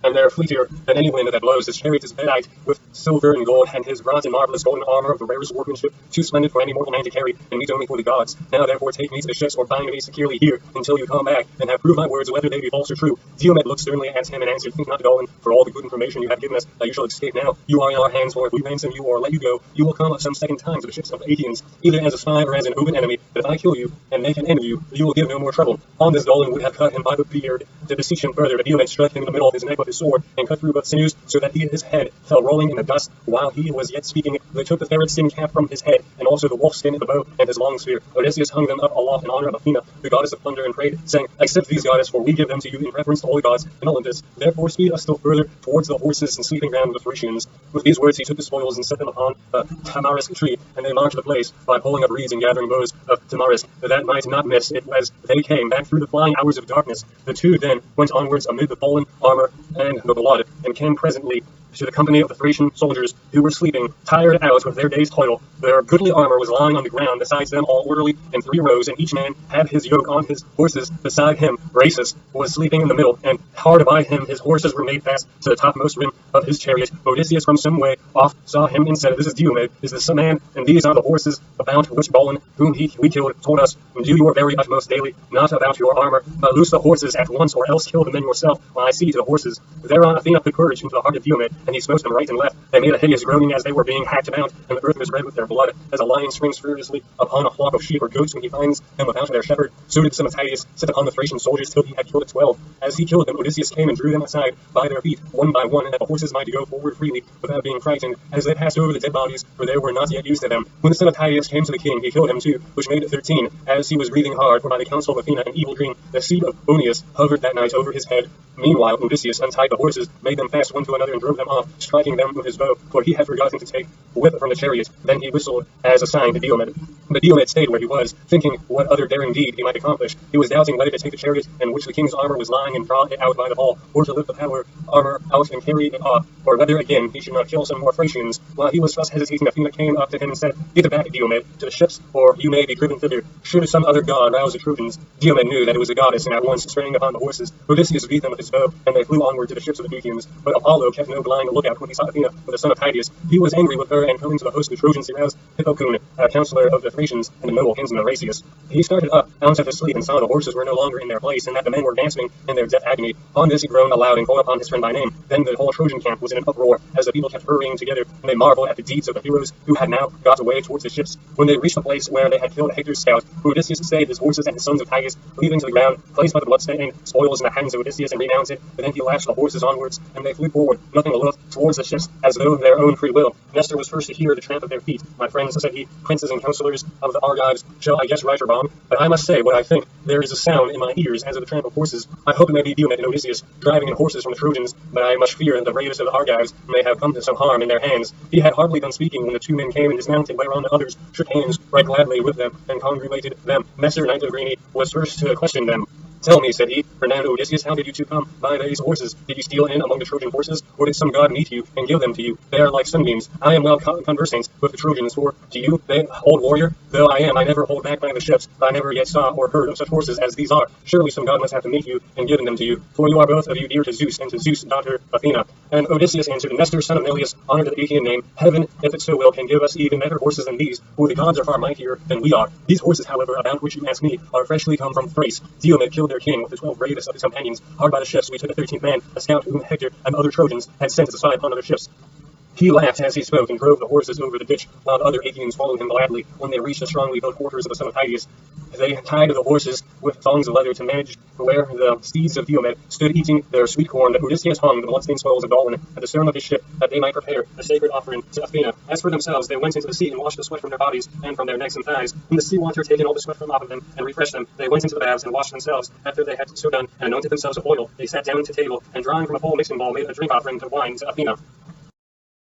and they're fleeter than any wind that blows. His chariot is bedight with silver and gold, and his bronze and marvelous golden armor of the rarest workmanship, too splendid for any mortal man to carry, and meet only for the gods. Now therefore take me to the ships, or bind me securely here, until you come back, and have proved my words whether they be false or true. Diomed looked sternly at him and answered, Think not, Golan, for all the good information you have given us, that you shall escape now. You are in our hands, for if we ransom you or let you go, you will come some second time to the ships of the Achaeans, either as a spy or as an open enemy. But if I kill you and make an end of you, you will give no more trouble. On this Golan would have cut him by the beard to beseech him further, but Diomed struck him in the middle of his neck with his sword, and cut through both sinews, so that his head fell rolling in the dust. While he was yet speaking, they took the ferret skin cap from his head, and also the wolf skin, the bow, and his long spear. Odysseus hung them up aloft in honor of Athena, the goddess of thunder, and prayed, saying, Accept these, goddess, for we give them to you in preference to all the gods in Olympus. Therefore speed us still further towards the horses and sleeping ground of the Thracians. With these words he took the spoils and set them upon a tamarisk tree, and they marked the place by pulling up reeds and gathering boughs of tamarisk, that might not miss it as they came back through the flying hours of darkness. The two then went onwards amid the fallen armor and the blood, and came presently to the company of the Thracian soldiers, who were sleeping, tired out with their day's toil. Their goodly armor was lying on the ground beside them, all orderly in 3 rows, and each man had his yoke on his horses beside him. Rhasus was sleeping in the middle, and hard by him his horses were made fast to the topmost rim of his chariot. Odysseus from some way off saw him and said, This is Diomed, is this some man? And these are the horses about which Golan, whom we killed, told us. Do your very utmost daily, not about your armor. Loose the horses at once, or else kill the men yourself, while I see to the horses. Thereon Athena put courage into the heart of Diomed, and he smote them right and left. They made a hideous groaning as they were being hacked about, and the earth was red with their blood, as a lion springs furiously upon a flock of sheep or goats when he finds them without their shepherd. So did Timotheus set upon the Thracian soldiers till he had killed 12. As he killed them, Odysseus came and drew them aside by their feet, one by one, and that the horses might go forward freely, without being frightened, as they passed over the dead bodies, for they were not yet used to them. When the Timotheus came to the king, he killed him too, which made it 13, as he was breathing hard, for by the counsel of Athena an evil dream, the seed of Oeneus hovered that night over his head. Meanwhile Odysseus untied the horses, made them fast one to another, and drove them off, striking them with his bow, for he had forgotten to take whip from the chariot. Then he whistled as a sign to Diomed. But Diomed stayed where he was, thinking what other daring deed he might accomplish. He was doubting whether to take the chariot in which the king's armor was lying and draw it out by the hall, or to lift the power armor out and carry it off, or whether again he should not kill some more Thracians. While he was thus hesitating, Athena came up to him and said, Either back, Diomed, to the ships, or you may be driven thither. Should some other god rouse the Trojans? Diomed knew that it was a goddess, and at once sprang upon the horses. Odysseus beat them with his bow, and they flew onward to the ships of the Achaeans. But Apollo kept no blind lookout when he saw Athena with the son of Tydeus. He was angry with her, and coming to the host of the Trojans, he roused Hippocune, a counselor of the Thracians, and the noble kinsman of Rhaseus. He started up out of his sleep, and saw the horses were no longer in their place, and that the men were gasping in their death agony. On this he groaned aloud, and called upon his friend by name. Then the whole Trojan camp was in an uproar, as the people kept hurrying together, and they marveled at the deeds of the heroes who had now got away towards the ships. When they reached the place where they had killed Hector's scout, Odysseus stayed his horses and his sons of Tydeus, leaving to the ground, placed by the bloodstained spoils in the hands of Odysseus, and remounted. But then he lashed the horses onwards, and they flew forward, nothing loath, towards the ships, as though of their own free will. Nestor was first to hear the tramp of their feet. My friends, said he, princes and counselors of the Argives, shall I guess right or wrong? But I must say what I think. There is a sound in my ears as of the tramp of horses. I hope it may be Diomed and Odysseus driving in horses from the Trojans, but I much fear that the bravest of the Argives may have come to some harm in their hands. He had hardly done speaking when the two men came and dismounted, whereon the others shook hands right gladly with them, and congratulated them. Nestor, knight of Greene, was first to question them. Tell me, said he, renowned Odysseus, how did you two come by these horses? Did you steal in among the Trojan horses, or did some god meet you and give them to you? They are like sunbeams. I am well conversant with the Trojans, for to you they hold warrior. Though I never hold back by the ships, but I never yet saw or heard of such horses as these are. Surely some god must have to meet you and given them to you, for you are both of you dear to Zeus, and to Zeus' daughter Athena. And Odysseus answered, Nestor, son of Neleus, honor to the Achaean name, heaven, if it so will, can give us even better horses than these, for the gods are far mightier than we are. These horses, however, about which you ask me, are freshly come from Thrace. Diomed killed their king with the 12 bravest of his companions. Hard by the ships we took the 13th man, a scout whom Hector and other Trojans had sent to spy upon other ships. He laughed as he spoke, and drove the horses over the ditch, while the other Achaeans followed him gladly. When they reached the strongly built quarters of the son of Tydeus, they tied the horses with thongs of leather to manage where the steeds of Diomed stood eating their sweet corn. But Odysseus hung the bloodstained spoils of Golan at the stern of his ship, that they might prepare a sacred offering to Athena. As for themselves, they went into the sea and washed the sweat from their bodies and from their necks and thighs. When the sea water taken all the sweat from off of them and refreshed them, they went into the baths and washed themselves. After they had so done and anointed themselves with oil, they sat down to table, and drawing from a full mixing bowl, made a drink offering to wine to Athena.